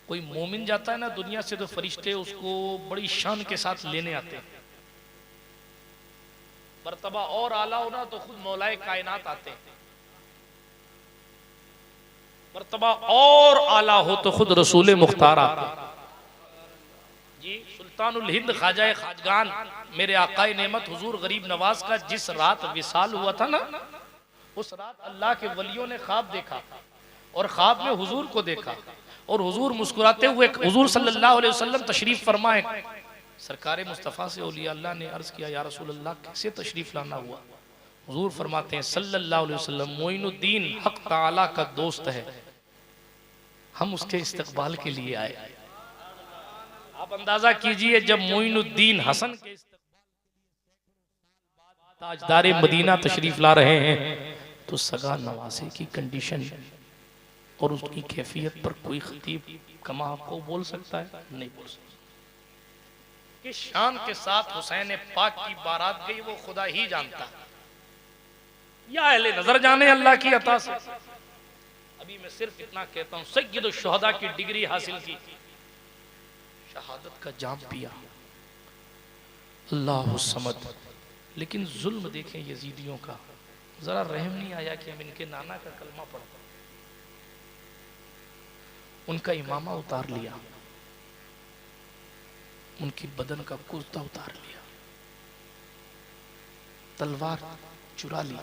कोई मोमिन जाता है ना दुनिया से तो फरिश्ते उसको बड़ी शान के साथ लेने आते हैं। मर्तबा और आला होना तो खुद मौलाए कायनात आते हैं, मर्तबा और आला हो तो खुद रसूल मुख्तार आते हैं। जी सुल्तानुल हिंद ख्वाजा खाजगान मेरे आकाए नेमत हुजूर गरीब नवाज का जिस रात विसाल हुआ था ना, उस रात अल्लाह के वलियों ने ख्वाब देखा और ख्वाब में हुजूर को देखा और हुजूर मुस्कुराते हुए, हुजूर सल्लल्लाहु अलैहि वसल्लम तशरीफ फरमाए। सरकार मुस्तफ़ा से औलिया अल्लाह ने अर्ज किया, या रसूल अल्लाह कैसे तशरीफ लाना हुआ? हुजूर फरमाते हैं सल्लल्लाहु अलैहि वसल्लम, मोइनुद्दीन हक ताला का दोस्त है, हम उसके इस्तकबाल के लिए आए। आप अंदाजा कीजिए, जब मोइनुद्दीन हसन के ताजदारे मदीना तशरीफ ला रहे हैं तो सगा नवासे की कंडीशन और उसकी कैफियत पर कोई खतीब कमा आपको बोल सकता है? नहीं बोल सकता। किस शान के साथ हुसैन पाक की बारात गई वो खुदा ही जानता है, या अहले नजर जाने अल्लाह की अता से। अभी मैं सिर्फ इतना कहता हूं, सय्यदुश शुहदा की डिग्री हासिल की, शहादत का जाम पिया, अल्लाहु समद। लेकिन जुल्म देखें यजीदियों का, जरा रहम नहीं आया कि हम इनके नाना का कलमा पढ़ते, उनका इमामा उतार लिया, उनकी बदन का कुर्ता उतार लिया, तलवार चुरा ली,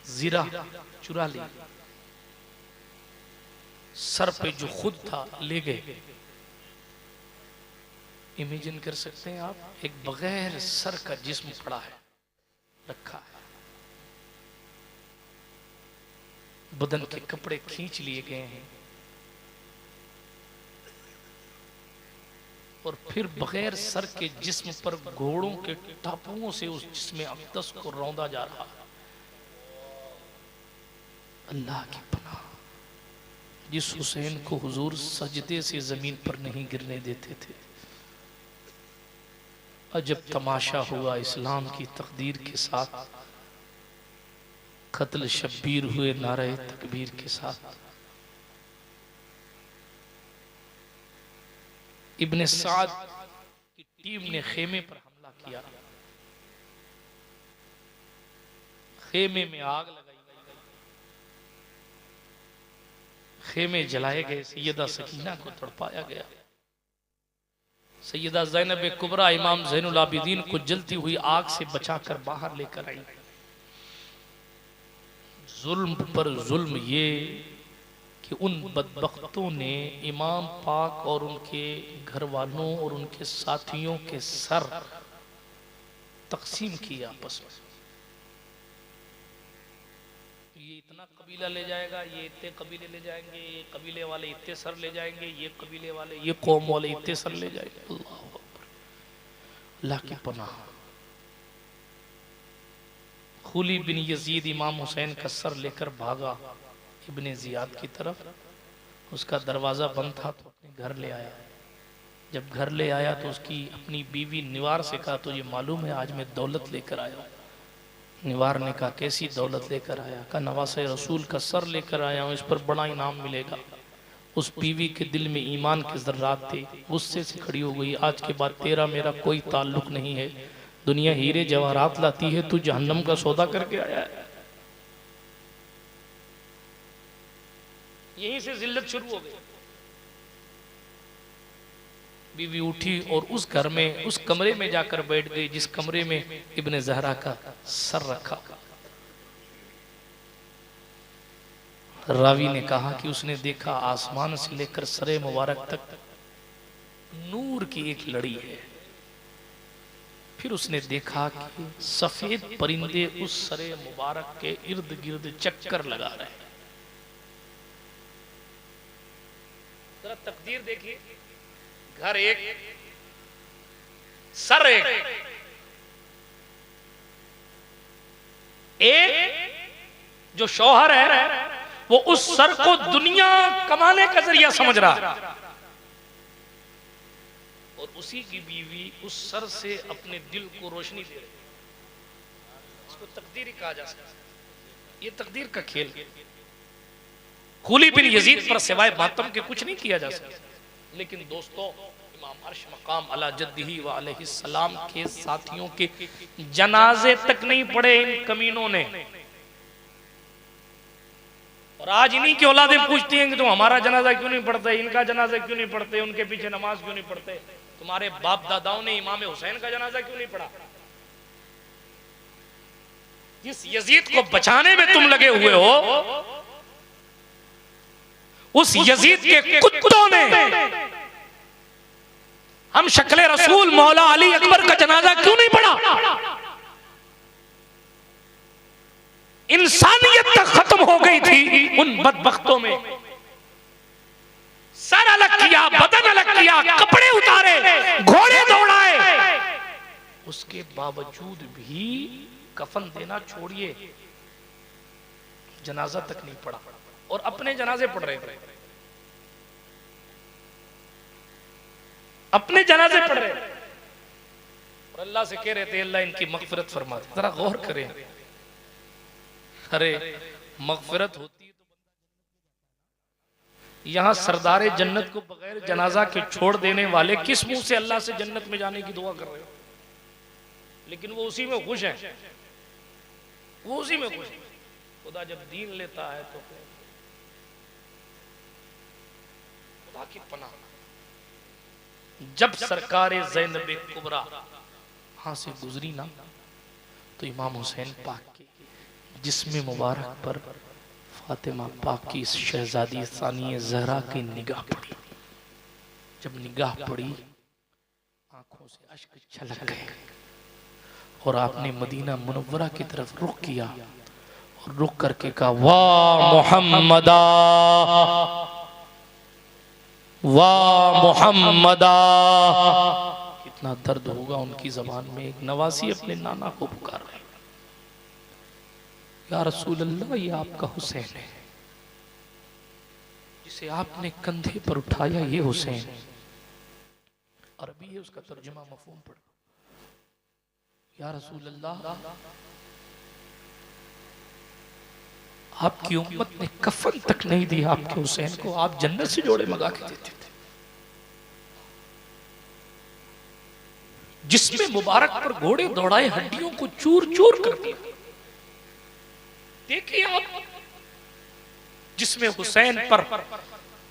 जीरा चुरा ली, सर पे जो खुद था ले गए। इमेजिन कर सकते हैं आप, एक बगैर सर का जिस्म पड़ा है, रखा है, बदन के कपड़े खींच लिए गए हैं और फिर बगैर सर के जिस्म पर घोड़ों के टापुओं से उस जिस्म अक़दस को रौंदा जा रहा है। अल्लाह की पनाह, जिस हुसैन को हुजूर सजदे से जमीन पर नहीं गिरने देते थे। अजब तमाशा हुआ इस्लाम की तकदीर के साथ, कत्ल शब्बीर हुए नारे तकबीर के साथ। इब्ने साद की टीम ने खेमे पर हमला किया, खेमे में आग लगाई, खेमे जलाए गए, सैयदा सकीना को तड़पाया गया, सैयदा ज़ैनब कुबरा इमाम ज़ैनुल आबिदीन को जलती हुई आग से बचाकर बाहर लेकर आई। जुल्म पर जुल्म ये कि उन बदबख्तों ने इमाम पाक और उनके घर वालों और उनके साथियों के सर तकसीम किए आपस में। ये इतना कबीला ले जाएगा, ये इतने कबीले ले जाएंगे, ये कबीले वाले इतने सर ले जाएंगे, ये कबीले वाले, ये कौम वाले इतने सर ले जाएंगे। अल्लाह अकबर, अल्लाह की पनाह। खूली बिन यजीद इमाम हुसैन का सर लेकर भागा इब्ने जियाद की तरफ। उसका दरवाज़ा बंद था तो अपने घर ले आया। जब घर ले आया तो उसकी अपनी बीवी निवार से कहा तुझे मालूम है आज मैं दौलत लेकर आया हूँ। निवार ने कहा कैसी दौलत लेकर आया? कहा नवासे रसूल का सर लेकर आया हूँ, इस पर बड़ा इनाम मिलेगा। उस बीवी के दिल में ईमान के ज़र्रात थे, गुस्से से खड़ी हो गई। आज के बाद तेरा मेरा कोई ताल्लुक नहीं है, दुनिया हीरे जवाहरात लाती है, तू जहन्नम का सौदा करके आया है। यहीं से जिल्लत शुरू हो गई। बीवी उठी और उस घर में उस कमरे में जाकर बैठ गई जिस कमरे में इब्ने ज़हरा का सर रखा। रावी ने कहा कि उसने देखा आसमान से लेकर सरे मुबारक तक नूर की एक लड़ी है। फिर उसने देखा कि सफेद परिंदे उस सरे मुबारक के इर्द गिर्द चक्कर लगा रहे हैं। जरा तकदीर देखिए, घर एक, सर एक जो शौहर है वो उस सर को दुनिया कमाने का जरिया समझ रहा, और उसी की बीवी उस सर से अपने दिल को रोशनी दे रही। इसको तकदीर ही कहा जा सकता है। ये तकदीर का खेल। खूली बिन यजीद पर सिवाय मातम के कुछ नहीं किया जा सकता। लेकिन दोस्तों, इमाम अर्श मकाम अला जद्दिही व अलैहिस्सलाम के साथियों के जनाजे तक नहीं पढ़े इन कमीनों ने। और आज इन्हीं की औलादें पूछती हैं कि तुम हमारा जनाजा क्यों नहीं पढ़ते, इनका जनाजा क्यों नहीं पढ़ते, उनके पीछे नमाज क्यों नहीं पढ़ते, तुम्हारे बाप दादाओं ने इमाम हुसैन का जनाजा क्यों नहीं पढ़ा। जिस यजीद को बचाने में तुम लगे हुए हो, उस यजीद के कुत्तों ने हम शक्ले रसूल मौला अली अकबर का जनाजा क्यों नहीं पढ़ा। इंसानियत तक खत्म हो गई थी उन बदबख्तों में। सर अलग किया, बदन अलग किया, कपड़े उतारे, घोड़े दौड़ाए, उसके बावजूद भी कफन देना छोड़िए, जनाजा तक नहीं पढ़ा। और अपने जनाजे पढ़ रहे थे, अपने जनाजे पढ़ रहे और अल्लाह से कह रहे थे अल्लाह इनकी मगफिरत फरमा दे। जरा गौर करें, अरे मगफिरत होती है तो यहां सरदारे जन्नत को बगैर जनाजा के छोड़ देने वाले किस मुंह से अल्लाह से जन्नत में जाने की दुआ कर रहे हो। लेकिन वो उसी में खुश है, वो उसी में खुश है। खुदा जब दीन लेता है तो खुदा की पनाह। जब सरकारे ज़ैनब कुबरा वहां से गुजरी ना तो इमाम हुसैन पाक के जिस्म मुबारक पर फातिमा पाक की शहजादी सानिया ज़हरा की निगाह पड़ी। जब निगाह पड़ी आंखों से अश्क छलक गए और आपने मदीना मुनव्वरा की तरफ रुख किया और रुख करके कहा वाह मुहम्मदा, वाह मुहम्मदा। कितना दर्द होगा उनकी जबान में। एक नवासी अपने नाना को पुकार रहे, या रसूल अल्लाह ये आपका हुसैन है, जिसे आपने कंधे पर उठाया, ये हुसैन। अरबी है, उसका तर्जुमा मफहूम पढ़ो। या रसूल अल्लाह आपकी उम्मत ने कफन तक नहीं दिया आपके हुसैन को, आप जन्नत से जोड़े मंगा के देते थे। जिसमें मुबारक पर घोड़े दौड़ाए, हड्डियों को चूर चूर कर दिया। देखिए आप, जिसमें हुसैन पर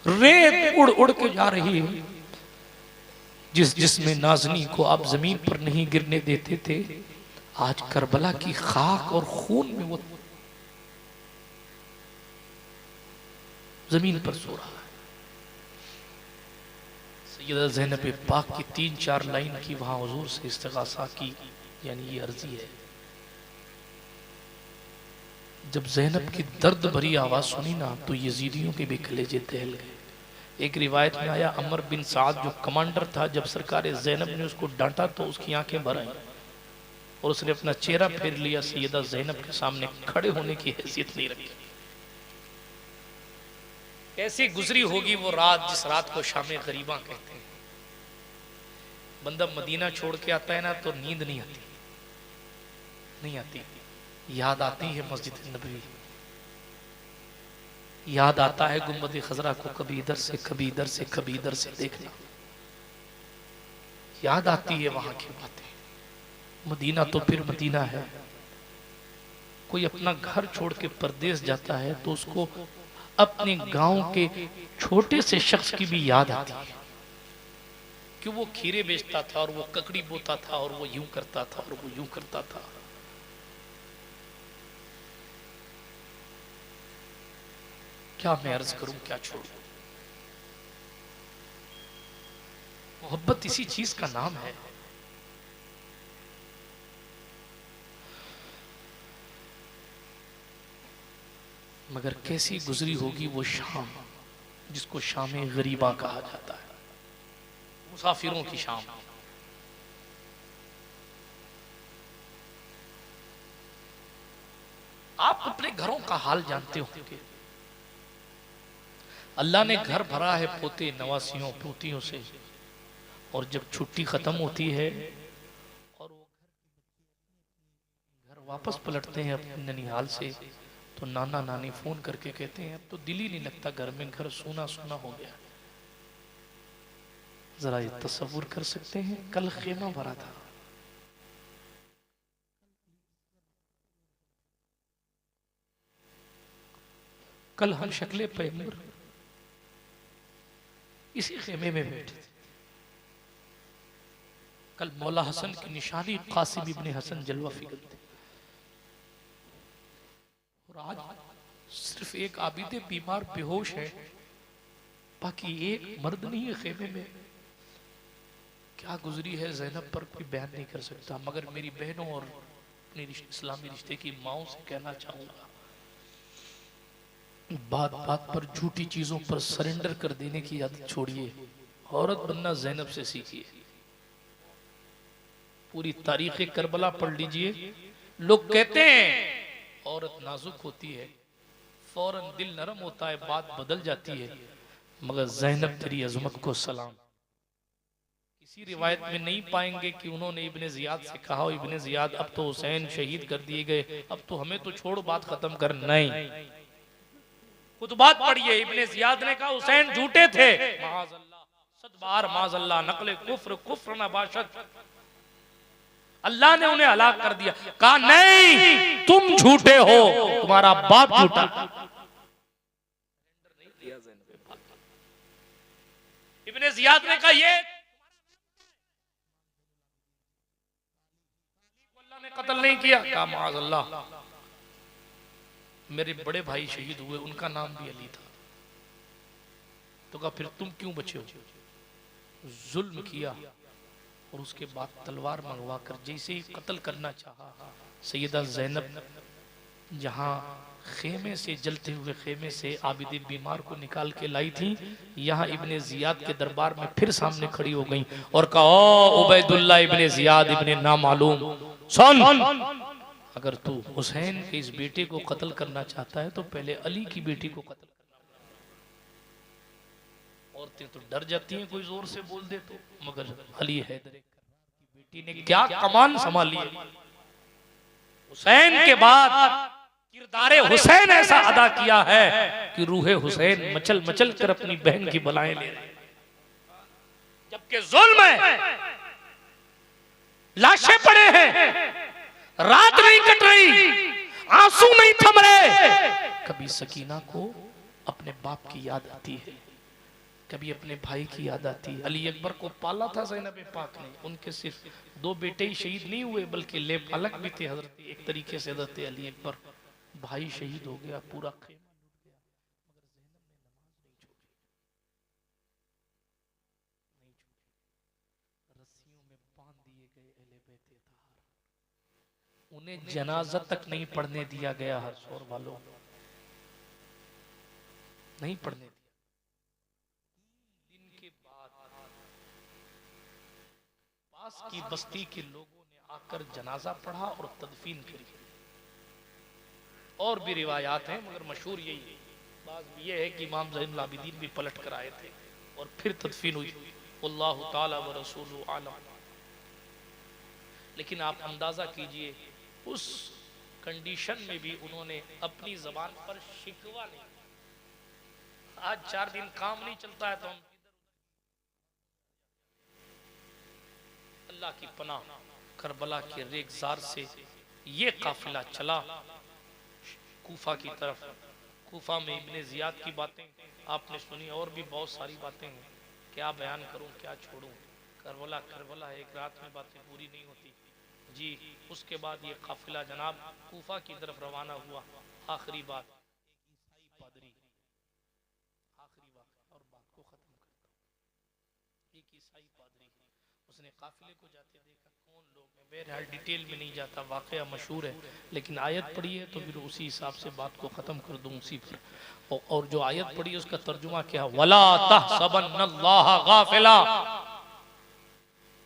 रेत उड़ उड़ के जा रही है, जिसमें नाज़नी को आप जमीन पर नहीं गिरने देते थे, आज करबला की खाक और खून में वो जमीन पर सो रहा है। सैयदा ज़ैनब पाक की 3-4 लाइन की वहां हुजूर से इस्तिग़ासा की, यानी ये अर्जी है। जब ज़ैनब की दर्द भरी आवाज सुनी ना तो यजीदियों के भी कलेजे दहल गए। एक रिवायत में आया अमर बिन साद जो कमांडर था, जब सरकार ज़ैनब ने उसको डांटा तो उसकी आंखें भर आई। और उसने अपना चेहरा फेर लिया, सैयदा ज़ैनब के सामने खड़े होने की हैसियत नहीं रखी। कैसी गुजरी होगी वो रात, जिस रात को शामे गरीबा कहते हैं। बंदा मदीना छोड़ के आता है ना तो नींद नहीं आती, नहीं आती। याद आती है मस्जिद नबवी, याद आता है गुंबद खजरा को कभी इधर से कभी इधर से कभी इधर से देखना, याद आती है वहां की बातें। मदीना तो फिर मदीना है। कोई अपना घर छोड़ के परदेश जाता है तो उसको अपने गांव के छोटे से शख्स की भी याद आती है कि वो खीरे बेचता था और वो ककड़ी बोता था और वो यूं करता था और वो यूं करता था। क्या मैं अर्ज करूं, क्या छोड़ूं। मोहब्बत इसी चीज का नाम है। मगर कैसी गुजरी होगी वो शाम, जिसको शाम गरीबा कहा जाता है, मुसाफिरों की शाम। आप अपने घरों का हाल जानते होंगे। अल्लाह ने घर भरा है पोते नवासियों पोतियों से, और जब छुट्टी खत्म होती है और वो घर वापस पलटते हैं अपने ननिहाल से, तो नाना नानी फोन करके कहते हैं अब तो दिल ही नहीं लगता घर में, घर सूना सूना हो गया। जरा ये तसव्वुर कर सकते हैं, कल खेमा भरा था, कल हम शक्ले पैगंबर इसी खेमे में बैठे थे। कल मौला हसन की निशानी कासिम इब्ने हसन जलवा फिगर थे, और आज सिर्फ एक आबिदे बीमार बेहोश है, बाकी एक मर्द नहीं है खेमे में। क्या गुजरी है ज़ैनब पर कोई बयान नहीं कर सकता। मगर मेरी बहनों और अपने इस्लामी रिश्ते की माओं से कहना चाहूंगा, बात बात पर झूठी चीजों पर सरेंडर कर देने की आदत छोड़िए। औरत बनना ज़ैनब से सीखिए। पूरी तारीख करबला पढ़ लीजिए। लोग कहते हैं औरत नाजुक होती है, फौरन दिल नरम होता है, बात बदल जाती है। मगर ज़ैनब तेरी अजमत को सलाम। किसी रिवायत में नहीं पाएंगे कि उन्होंने इब्ने जियाद से कहा, इब्ने जियाद अब तो हुसैन शहीद कर दिए गए, अब तो हमें तो छोड़ बात खत्म कर। नहीं, खुद बात पढ़िए। इब्ने जियाद ने कहा हुसैन झूठे थे, माज़अल्लाह, सदबार माज़अल्लाह, नकले कुफ्र कुफ्र नबाशत, अल्लाह ने उन्हें हलाक कर दिया। कहा नहीं, तुम झूठे हो, तुम्हारा बाप झूठा। इब्ने जियाद ने कहा ये अल्लाह ने कत्ल नहीं किया। कहा माज़अल्लाह, मेरे बड़े भाई शहीद हुए, उनका नाम भी अली था। तो कहा फिर तुम क्यों बचे हो? जुल्म किया और उसके बाद तलवार मंगवा कर जैसे ही कत्ल करना चाहा, सैयदा ज़ैनब जहां खेमे से, जलते हुए खेमे से आबिद बीमार को निकाल के लाई थी, यहाँ इब्ने जियाद के दरबार में फिर सामने खड़ी हो गई और कहा ओ उबैदुल्लाह इब्ने जियाद इब्ने नामालूम, सुन, अगर तू हुसैन के इस बेटे को कत्ल करना चाहता है तो पहले अली की बेटी को कत्ल करना। औरतें तो डर जाती हैं कोई जोर से बोल दे तो, मगर अली हैदर की बेटी ने क्या कमान संभाली है। हुसैन के बाद किरदारे हुसैन ऐसा अदा किया है कि रूहे हुसैन मचल मचल कर अपनी बहन की बलाएं ले रहे, जबकि जुल्म है, लाशें पड़े हैं, रात नहीं कट रही, आंसू नहीं थम रहे। कभी सकीना को अपने बाप की याद आती है, कभी अपने भाई की याद आती है। अली अकबर को पाला था ज़ैनब पाक ने, उनके सिर्फ 2 बेटे ही शहीद नहीं हुए बल्कि ले पालक भी थे। हजरत एक तरीके से हजरत अली अकबर, भाई शहीद हो गया, पूरा खेमा लूट गया, मगर ज़ैनब ने नमाज नहीं छोड़ी। रस्सियों में बांध दिए गए अहले बैत ताहरा, उन्हें जनाजा तक नहीं पढ़ने दिया गया। हर शोर वालों, नहीं पढ़ने दिया। दिन के बाद पास की बस्ती के लोगों ने आकर जनाजा पढ़ा और तदफीन करी। और भी रिवायात हैं मगर मशहूर यही बात ये है कि इमाम ज़ैनुल आबिदीन भी पलट कर आए थे और फिर तदफीन हुई। वल्लाहु ताला व रसूलु आलम। लेकिन आप अंदाजा कीजिए उस कंडीशन में भी उन्होंने अपनी जबान पर शिकवा नहीं। आज 4 दिन काम नहीं चलता है तो हम अल्लाह की पनाह करबला के रेगजार से ये काफिला चला कूफा की तरफ। कूफा में इब्ने जियाद की बातें आपने सुनी और भी बहुत सारी बातें हैं, क्या बयान करूं क्या छोड़ूं। करबला करबला एक रात में बातें पूरी नहीं होती जी। उसके बाद ये काफिला जनाब कूफा की तरफ रवाना हुआ। आखिरी बात ईसाई पादरी, आखिरी बात और बात को खत्म करता हूं। एक ईसाई पादरी उसने काफिले को जाते देखा, कौन लोग हैं, बहरहाल डिटेल में नहीं जाता, वाकया मशहूर है, लेकिन आयत पढ़ी है तो फिर उसी हिसाब से बात को खत्म कर दूं उसी पर। और जो आयत पढ़ी है उसका तर्जुमा क्या, वला तहसबन्नल्लाह गाफिला,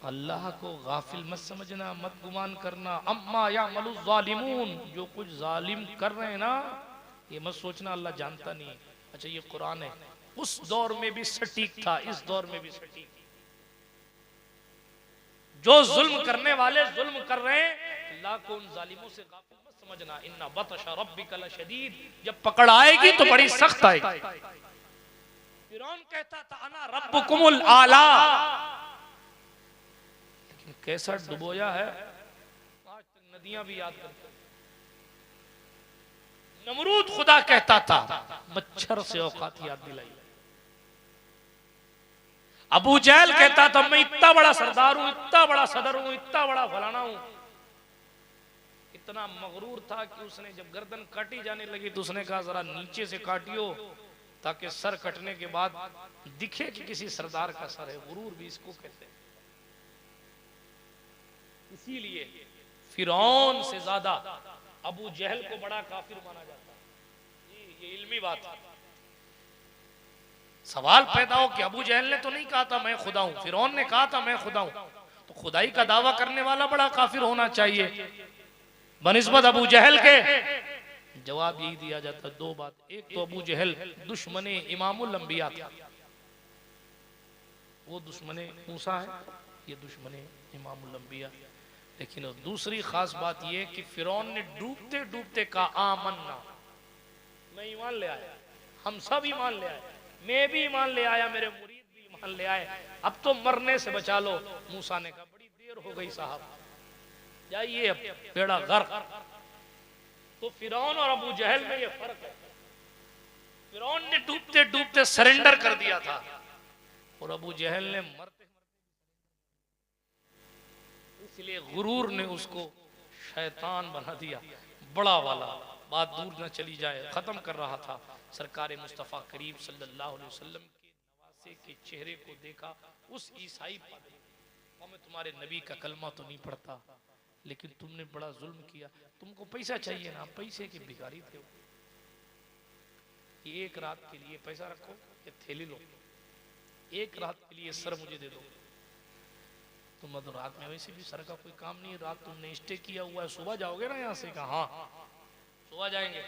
अल्लाह को गाफिल मत समझना, मत गुमान करना। अम्मा यामलु ज़ालिमून, जो कुछ जालिम कर रहे हैं ना ये मत सोचना अल्लाह जानता नहीं है। अच्छा ये कुरान है, उस दौर में भी सटीक था, इस दौर में भी सटीक। जो जुल्म करने वाले जुल्म कर रहे हैं अल्लाह को उन जालिमों से गाफिल मत समझना। इन्ना बतशा रब्बिका लशदीद, जब पकड़ आएगी तो बड़ी सख्त आएगी। फिरौन कहता था अना रब्बुकुमुल आला, लेकिन कैसा डुबोया है आज तक नदियां भी याद करते। नमरूद खुदा कहता था, मच्छर से औकात याद दिलाई। अबू जहल कहता था मैं इतना बड़ा सरदार हूं, इतना बड़ा सदर हूं, इतना बड़ा फलाना हूं। इतना मगरूर था कि उसने जब गर्दन काटी जाने लगी तो उसने कहा जरा नीचे से काटियो ताकि सर कटने के बाद दिखे कि किसी सरदार का सर है। गुरूर भी इसको कहते हैं। इसीलिए फिरौन से ज्यादा अबू जहल को बड़ा काफिर माना जाता है। ये इल्मी बात है। सवाल पैदा हो कि अबू जहल ने तो नहीं कहा था मैं खुदा हूं, फिरौन ने कहा था मैं खुदा हूं, तो खुदाई का दावा करने वाला बड़ा काफिर होना चाहिए बनिस्बत अबू जहल के। जवाब यही दिया जाता है, 2 बात। एक तो अबू जहल दुश्मने इमामुल अंबिया था, वो दुश्मने मूसा है, ये दुश्मने इमामुल अंबिया। लेकिन दूसरी खास बात यह कि फिरौन ने डूबते डूबते कहा आमन्ना, मैं ईमान ले आया, हम सब ईमान ले आए, मैं भी ईमान ले आया, मेरे मुरीद भी ईमान ले आए, अब तो मरने से बचा लो। मूसा ने कहा बड़ी देर हो गई साहब, जाइए अब बेड़ा गर्क। तो फिरौन और अबू जहल में ये फर्क है। फिरौन ने डूबते डूबते सरेंडर कर दिया था और अबू जहल ने मरते, इसलिए गुरूर ने उसको शैतान बना दिया बड़ा वाला। बात दूर न चली जाए, खत्म कर रहा था। सरकार मुस्तफ़ा करीम सल्लल्लाहु अलैहि वसल्लम के नवासे के चेहरे को देखा। उस ईसाई पादरी, मैं तुम्हारे नबी का कलमा तो नहीं पढ़ता, लेकिन तुमने बड़ा जुल्म किया, तुमको पैसा चाहिए ना, पैसे के भिखारी थे। ये एक रात के लिए पैसा रखो, ये थैली लो, एक रात के लिए सर मुझे दे दो। तुम तो रात में वैसे भी सर का कोई काम नहीं है, रात तुमने स्टे किया हुआ है, सुबह जाओगे ना यहाँ से? कहा हाँ सुबह जाएंगे।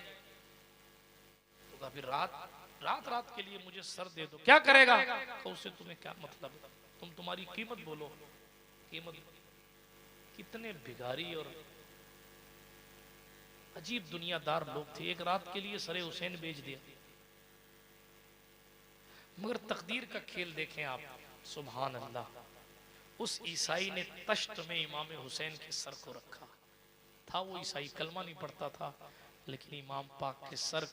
तो फिर रात के लिए मुझे सर दे दो। क्या करेगा? तो उससे तुम्हें क्या मतलब, तुम तुम्हारी कीमत बोलो। कीमत कितने भिखारी और अजीब दुनियादार लोग थे, एक रात के लिए सरे हुसैन बेच दिया। मगर तकदीर का खेल देखें आप, सुभान अल्लाह। उस ईसाई ने तश्त में इमाम हुसैन के सर को रखा था। वो ईसाई कलमा नहीं पढ़ता था, लेकिन इमाम पाक के सर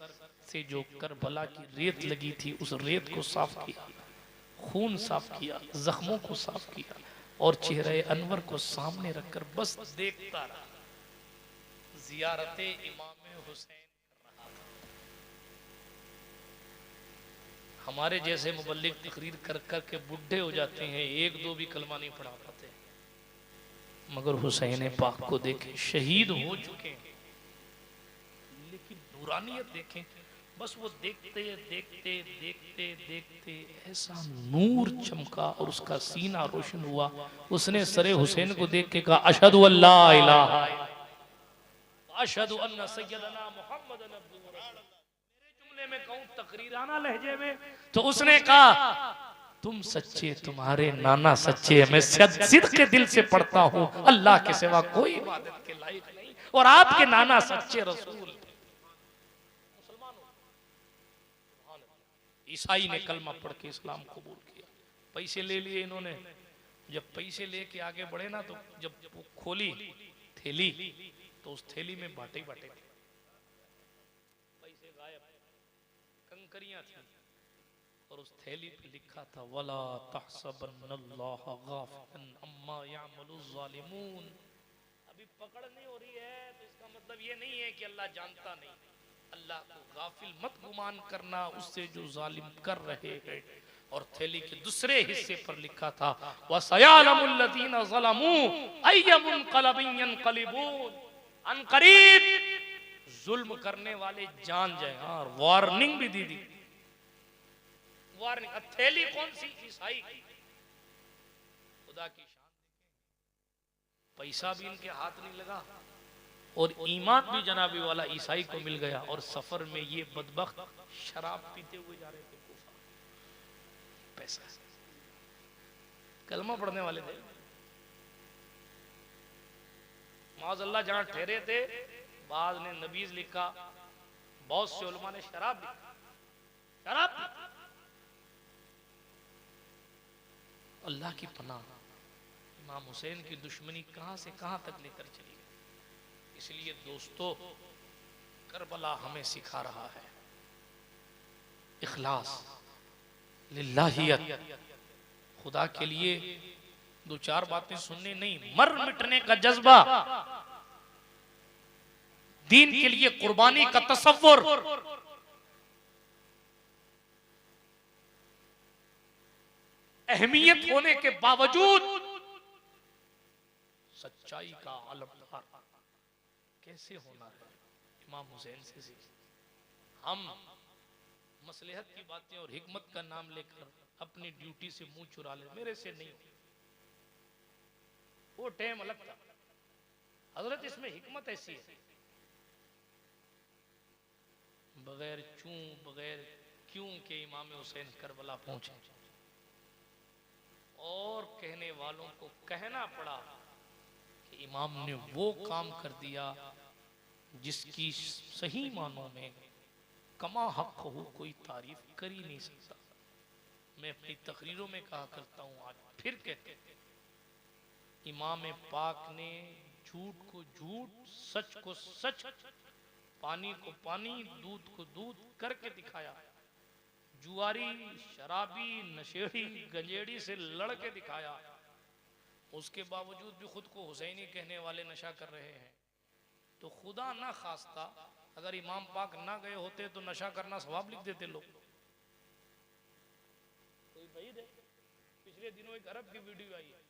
से जो करबला की रेत लगी थी उस रेत को साफ किया, खून साफ किया, जख्मों को साफ किया और चेहरे अनवर को सामने रखकर बस देखता रहा। जियारते इमाम हुसैन कर रहा था। हमारे जैसे मुबल्लिग तकरीर कर कर के बुढ़े हो जाते हैं, 1-2 भी कलमा नहीं पढ़ा पाते, मगर हुसैन पाक को देखें, शहीद हो चुके हैं, लेकिन नूरानियत देखें, बस वो देखते देखते देखते देखते ऐसा नूर चमका और उसका सीना रोशन हुआ। उसने सरे हुसैन को देख के कहा अशहदु अल्ला इलाहा अशहदु अन्ना सय्यदना मुहम्मदन अब्दुहु व रसूलुहु। मेरे जुमले में कहूं तकरीराना लहजे में तो उसने कहा तुम सच्चे, तुम्हारे नाना सच्चे, मैं सिद्क के दिल से पढ़ता हूं अल्लाह के सिवा कोई इबादत के लायक नहीं और आपके नाना सच्चे रसूल। ईसाई ने कलमा पढ़ के इस्लाम कबूल किया। पैसे ले लिए इन्होंने। जब पैसे लेके आगे बढ़े ना तो जब वो खोली थैली तो उस थैली में बाटे बाटे थे, पैसे गायब, कंकरियां थी और उस थैली पे लिखा था वला तहसबन्नल्लाह गाफिलन अम्मा यामलुज़ ज़ालिमून। अभी पकड़ नहीं हो रही है तो इसका मतलब ये नहीं है कि अल्लाह जानता नहीं। अल्लाह को गाफिल मत गुमान करना उससे जो जालिम कर रहे हैं। और थैली के दूसरे हिस्से पर लिखा था वसयअलमुल लज़ीना ज़लमू अय्य मुनक़लबिन यनक़लिबून। अनक़रीब जुल्म करने वाले जान जाए। और वार्निंग भी दी थी, वार्निंग। थैली कौन सी? ईसाई की। खुदा की शान देखें, पैसा भी इनके हाथ नहीं लगा और ईमान भी जनाबी वाला ईसाई को मिल गया। और सफर में ये बदबख्त शराब पीते हुए जा रहे थे कूफा। पैसा, कलमा पढ़ने वाले थे। माज़अल्लाह जहां ठहरे थे बाद ने नबीज लिखा, बहुत से उलमा ने शराब लिखा, शराब पी। अल्लाह की पनाह, इमाम हुसैन की दुश्मनी कहां से कहां तक लेकर चली गई। इसलिए दोस्तों करबला हमें सिखा रहा है इखलास, लिल्लाहियत, खुदा के लिए दो चार बातें सुनने नहीं, मर मिटने का जज्बा, दीन के लिए कुर्बानी का तसव्वुर, अहमियत होने के बावजूद सच्चाई का आलमदार कैसे होना है, इमाम हुसैन से सीख। हम मसलहत की बातें और हिकमत का नाम लेकर अपनी ड्यूटी से मुंह चुरा ले, मेरे से नहीं, वो टाइम अलग था। हजरत इसमें हिकमत ऐसी है, बगैर चूं बगैर क्यों के इमाम हुसैन करबला पहुंचे और कहने वालों को कहना पड़ा कि इमाम ने वो काम कर दिया जिसकी सही मानों में कमा हक हो कोई तारीफ कर ही नहीं सकता। मैं अपनी तकरीरों में कहा करता हूं, आज फिर कहते हैं, इमाम पाक ने झूठ को झूठ, सच को सच, पानी को पानी, दूध को दूध करके दिखाया। जुआरी, शराबी, नशेड़ी, गंजेड़ी से लड़ के दिखाया। उसके बावजूद भी खुद को हुसैनी कहने वाले नशा कर रहे हैं। तो खुदा ना खास्ता अगर इमाम पाक ना गए होते तो नशा करना सवाब लिख देते लोग। कोई भाई दे, पिछले दिनों एक अरब की वीडियो आई है,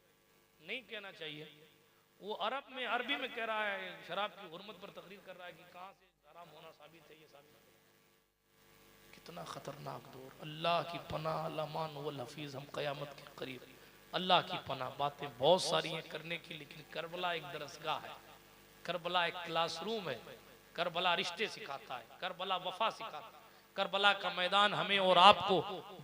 नहीं कहना चाहिए, वो अरब में अरबी में कह रहा है, शराब की हुर्मत पर तकरीर कर रहा है कि कहां से हराम होना साबित है, ये साबित है। कितना खतरनाक दौर। अल्लाह की पनाह, लमान वल हफीज, हम कयामत के करीब। अल्लाह की पनाह, बातें बहुत सारी हैं करने की, लेकिन करबला एक दरसगाह है, करबला एक क्लासरूम है, करबला रिश्ते सिखाता है, करबला वफा सिखाता है, करबला का मैदान हमें और आपको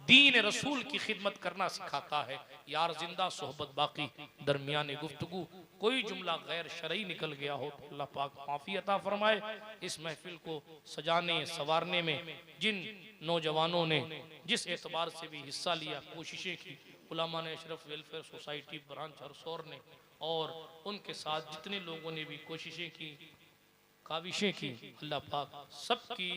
दीन रसूल की खिदमत करना सिखाता है। यार जिंदा सोहबत बाकी, दरमियान गुफ्तगू कोई जुमला गैर शरई निकल गया हो तो अल्लाह पाक माफी अता फरमाए। इस महफिल को सजाने संवारने में जिन नौजवानों ने जिस एतबार से भी हिस्सा लिया, कोशिशें की, उलमा ने, Ashraf welfare society branch Harsaur ने, और उनके साथ जितने लोगों ने भी कोशिशें की, काविशें की, अल्लाह पाक सबकी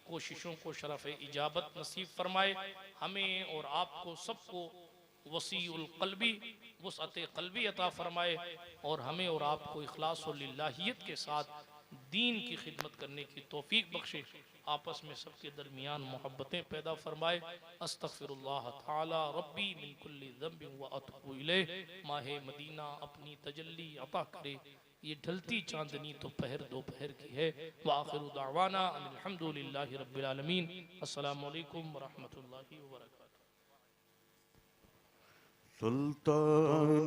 कोशिशों को शरफ इजाबत नसीब फरमाए। हमें और आपको सबको वसीउल क़ल्बी, वसअत क़ल्बी अता फरमाए और हमें और आपको इखलास और लिल्लाहियत के साथ दीन की खिदमत करने की तौफीक बख्शे। आपस में सबके दरमियान मोहब्बतें पैदा फरमाए। अस्तग़फिरुल्लाह ताला रब्बी मिन कुल्ली ज़ंबिन व अतूबु इलैह। माहे मदीना अपनी तजल्ली अता करे ये ढलती चांदनी तो पहर दोपहर की है। व आखिरु दावाना अल्हम्दुलिल्लाहि रब्बिल आलमीन। अस्सलामु अलैकुम व रहमतुल्लाहि व बरकातुहू। सुल्तान